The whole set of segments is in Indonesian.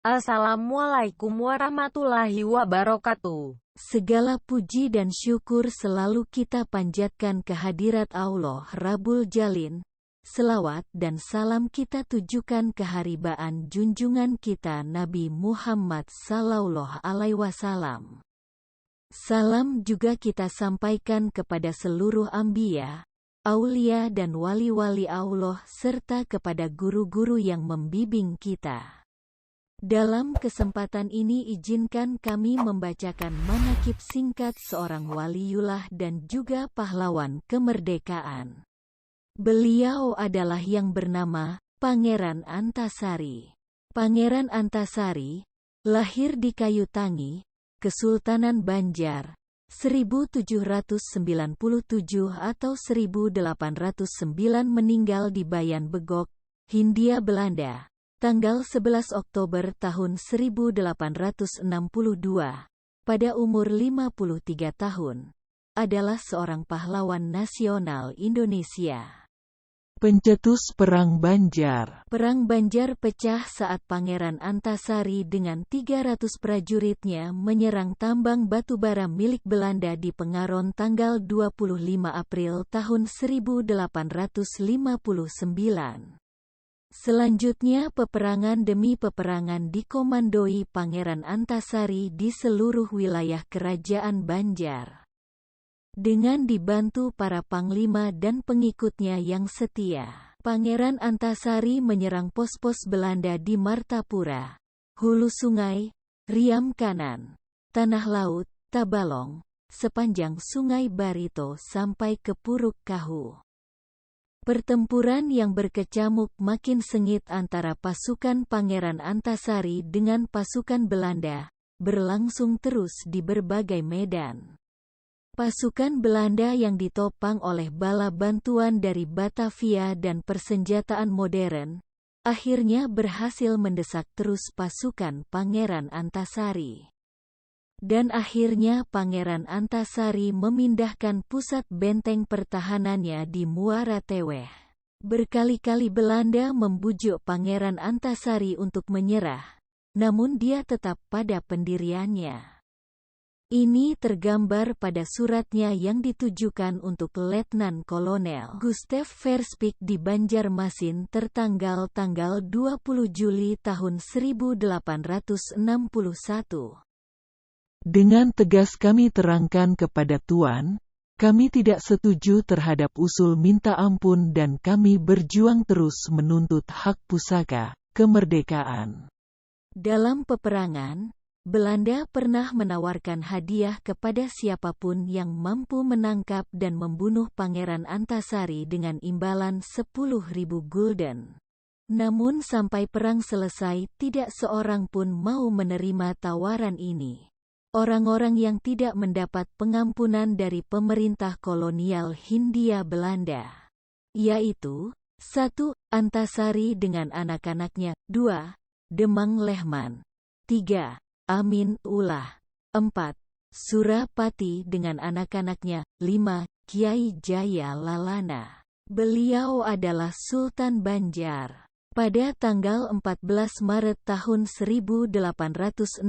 Assalamualaikum warahmatullahi wabarakatuh. Segala puji dan syukur selalu kita panjatkan kehadirat Allah Rabbul Jalin. Selawat dan salam kita tujukan keharibaan junjungan kita Nabi Muhammad Sallallahu Alaihi Wasallam. Salam juga kita sampaikan kepada seluruh anbiya, aulia dan wali-wali Allah serta kepada guru-guru yang membimbing kita. Dalam kesempatan ini izinkan kami membacakan manaqib singkat seorang waliullah dan juga pahlawan kemerdekaan. Beliau adalah yang bernama Pangeran Antasari. Pangeran Antasari lahir di Kayutangi, Kesultanan Banjar, 1797 atau 1809, meninggal di Bayan Begok, Hindia Belanda, tanggal 11 Oktober tahun 1862, pada umur 53 tahun, adalah seorang pahlawan nasional Indonesia. Pencetus Perang Banjar. Perang Banjar pecah saat Pangeran Antasari dengan 300 prajuritnya menyerang tambang batubara milik Belanda di Pengaron tanggal 25 April tahun 1859. Selanjutnya peperangan demi peperangan dikomandoi Pangeran Antasari di seluruh wilayah Kerajaan Banjar. Dengan dibantu para panglima dan pengikutnya yang setia, Pangeran Antasari menyerang pos-pos Belanda di Martapura, Hulu Sungai, Riam Kanan, Tanah Laut, Tabalong, sepanjang Sungai Barito sampai ke Puruk Kahu. Pertempuran yang berkecamuk makin sengit antara pasukan Pangeran Antasari dengan pasukan Belanda, berlangsung terus di berbagai medan. Pasukan Belanda yang ditopang oleh bala bantuan dari Batavia dan persenjataan modern, akhirnya berhasil mendesak terus pasukan Pangeran Antasari. Dan akhirnya Pangeran Antasari memindahkan pusat benteng pertahanannya di Muara Teweh. Berkali-kali Belanda membujuk Pangeran Antasari untuk menyerah, namun dia tetap pada pendiriannya. Ini tergambar pada suratnya yang ditujukan untuk Letnan Kolonel Gustave Verspijk di Banjarmasin tertanggal 20 Juli tahun 1861. Dengan tegas kami terangkan kepada Tuan, kami tidak setuju terhadap usul minta ampun dan kami berjuang terus menuntut hak pusaka, kemerdekaan. Dalam peperangan, Belanda pernah menawarkan hadiah kepada siapapun yang mampu menangkap dan membunuh Pangeran Antasari dengan imbalan 10.000 gulden. Namun sampai perang selesai tidak seorang pun mau menerima tawaran ini. Orang-orang yang tidak mendapat pengampunan dari pemerintah kolonial Hindia Belanda, yaitu 1. Antasari dengan anak-anaknya, 2. Demang Lehman, 3. Amin Ullah, 4. Surapati dengan anak-anaknya, 5. Kiai Jaya Lalana. Beliau adalah Sultan Banjar. Pada tanggal 14 Maret tahun 1862,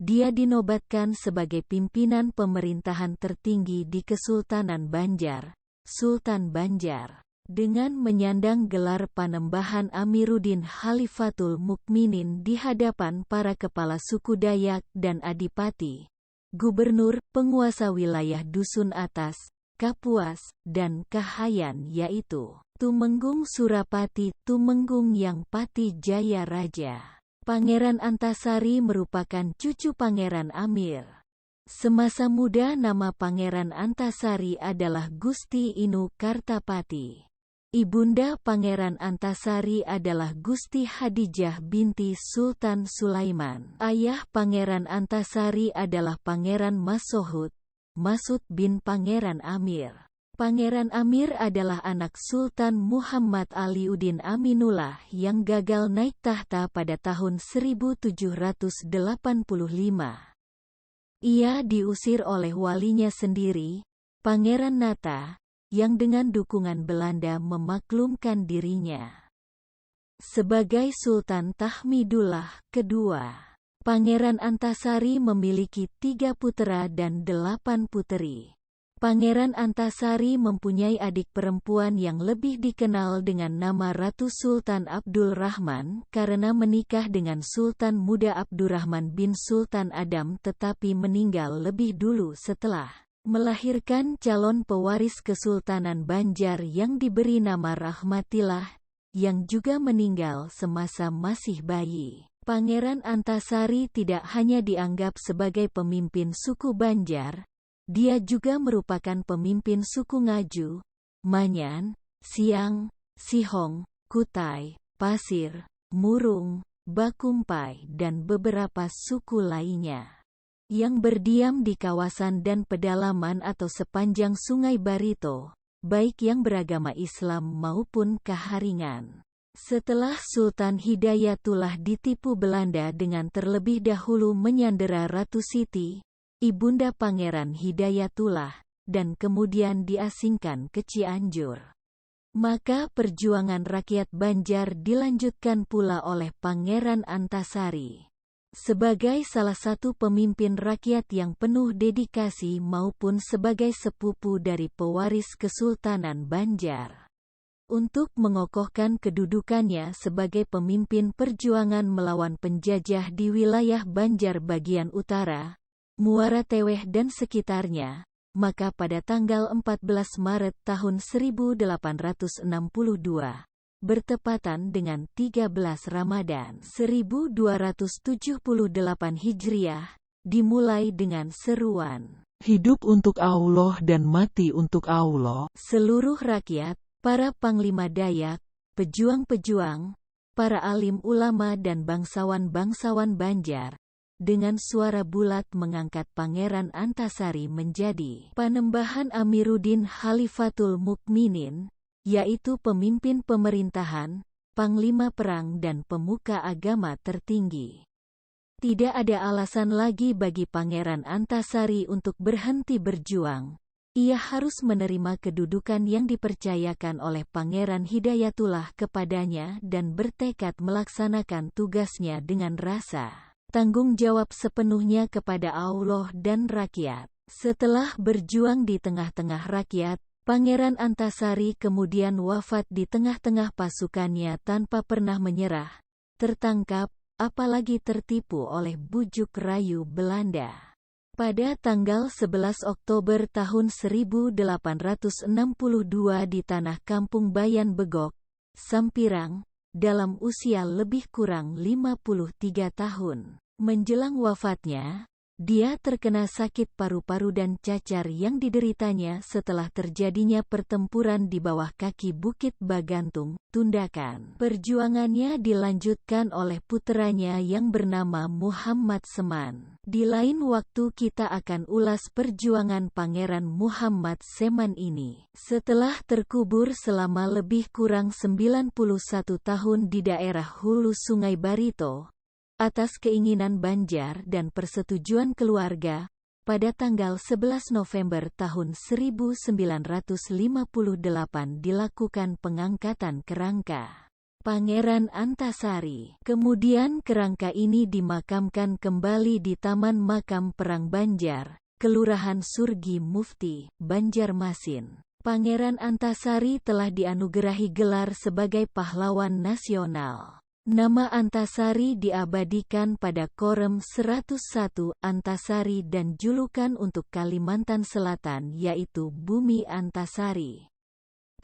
dia dinobatkan sebagai pimpinan pemerintahan tertinggi di Kesultanan Banjar, Sultan Banjar, dengan menyandang gelar Panembahan Amiruddin Khalifatul Mukminin di hadapan para kepala suku Dayak dan Adipati, gubernur, penguasa wilayah Dusun Atas, Kapuas, dan Kahayan yaitu Tumenggung Surapati, Tumenggung Yang Pati Jaya Raja. Pangeran Antasari merupakan cucu Pangeran Amir. Semasa muda nama Pangeran Antasari adalah Gusti Inu Kartapati. Ibunda Pangeran Antasari adalah Gusti Hadijah binti Sultan Sulaiman. Ayah Pangeran Antasari adalah Pangeran Masohud, Masud bin Pangeran Amir. Pangeran Amir adalah anak Sultan Muhammad Aliuddin Aminullah yang gagal naik tahta pada tahun 1785. Ia diusir oleh walinya sendiri, Pangeran Nata, yang dengan dukungan Belanda memaklumkan dirinya. Sebagai Sultan Tahmidullah kedua, Pangeran Antasari memiliki 3 putera dan 8 puteri. Pangeran Antasari mempunyai adik perempuan yang lebih dikenal dengan nama Ratu Sultan Abdul Rahman karena menikah dengan Sultan Muda Abdurrahman bin Sultan Adam tetapi meninggal lebih dulu setelah melahirkan calon pewaris Kesultanan Banjar yang diberi nama Rahmatillah, yang juga meninggal semasa masih bayi. Pangeran Antasari tidak hanya dianggap sebagai pemimpin suku Banjar, dia juga merupakan pemimpin suku Ngaju, Manyan, Siang, Sihong, Kutai, Pasir, Murung, Bakumpai dan beberapa suku lainnya yang berdiam di kawasan dan pedalaman atau sepanjang Sungai Barito, baik yang beragama Islam maupun Kaharingan. Setelah Sultan Hidayatullah ditipu Belanda dengan terlebih dahulu menyandera Ratu Siti, ibunda Pangeran Hidayatullah, dan kemudian diasingkan ke Cianjur, maka perjuangan rakyat Banjar dilanjutkan pula oleh Pangeran Antasari. Sebagai salah satu pemimpin rakyat yang penuh dedikasi maupun sebagai sepupu dari pewaris Kesultanan Banjar, untuk mengokohkan kedudukannya sebagai pemimpin perjuangan melawan penjajah di wilayah Banjar bagian utara, Muara Teweh dan sekitarnya, maka pada tanggal 14 Maret tahun 1862, bertepatan dengan 13 Ramadan 1278 Hijriah, dimulai dengan seruan, Hidup untuk Allah dan mati untuk Allah. seluruh rakyat, para panglima Dayak, pejuang-pejuang, para alim ulama dan bangsawan-bangsawan Banjar, dengan suara bulat mengangkat Pangeran Antasari menjadi Panembahan Amiruddin Khalifatul Mukminin, yaitu pemimpin pemerintahan, panglima perang dan pemuka agama tertinggi. Tidak ada alasan lagi bagi Pangeran Antasari untuk berhenti berjuang. Ia harus menerima kedudukan yang dipercayakan oleh Pangeran Hidayatullah kepadanya dan bertekad melaksanakan tugasnya dengan rasa tanggung jawab sepenuhnya kepada Allah dan rakyat. Setelah berjuang di tengah-tengah rakyat, Pangeran Antasari kemudian wafat di tengah-tengah pasukannya tanpa pernah menyerah, tertangkap, apalagi tertipu oleh bujuk rayu Belanda. Pada tanggal 11 Oktober tahun 1862 di tanah Kampung Bayan Begok, Sampirang, dalam usia lebih kurang 53 tahun. Menjelang wafatnya, dia terkena sakit paru-paru dan cacar yang dideritanya setelah terjadinya pertempuran di bawah kaki Bukit Bagantung, Tundakan. Perjuangannya dilanjutkan oleh puteranya yang bernama Muhammad Seman. Di lain waktu kita akan ulas perjuangan Pangeran Muhammad Seman ini. Setelah terkubur selama lebih kurang 91 tahun di daerah hulu Sungai Barito, atas keinginan Banjar dan persetujuan keluarga, pada tanggal 11 November tahun 1958 dilakukan pengangkatan kerangka Pangeran Antasari. Kemudian kerangka ini dimakamkan kembali di Taman Makam Perang Banjar, Kelurahan Surgi Mufti, Banjarmasin. Pangeran Antasari telah dianugerahi gelar sebagai pahlawan nasional. Nama Antasari diabadikan pada Korem 101 Antasari dan julukan untuk Kalimantan Selatan yaitu Bumi Antasari.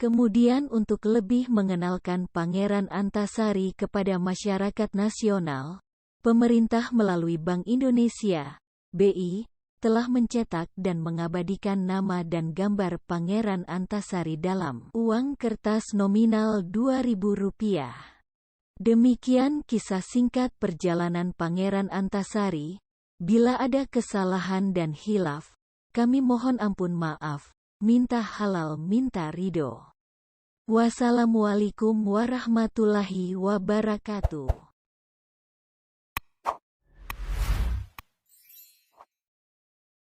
Kemudian untuk lebih mengenalkan Pangeran Antasari kepada masyarakat nasional, pemerintah melalui Bank Indonesia, BI, telah mencetak dan mengabadikan nama dan gambar Pangeran Antasari dalam uang kertas nominal Rp2.000. Demikian kisah singkat perjalanan Pangeran Antasari. Bila ada kesalahan dan khilaf, kami mohon ampun maaf, minta halal minta ridho. Wassalamualaikum warahmatullahi wabarakatuh.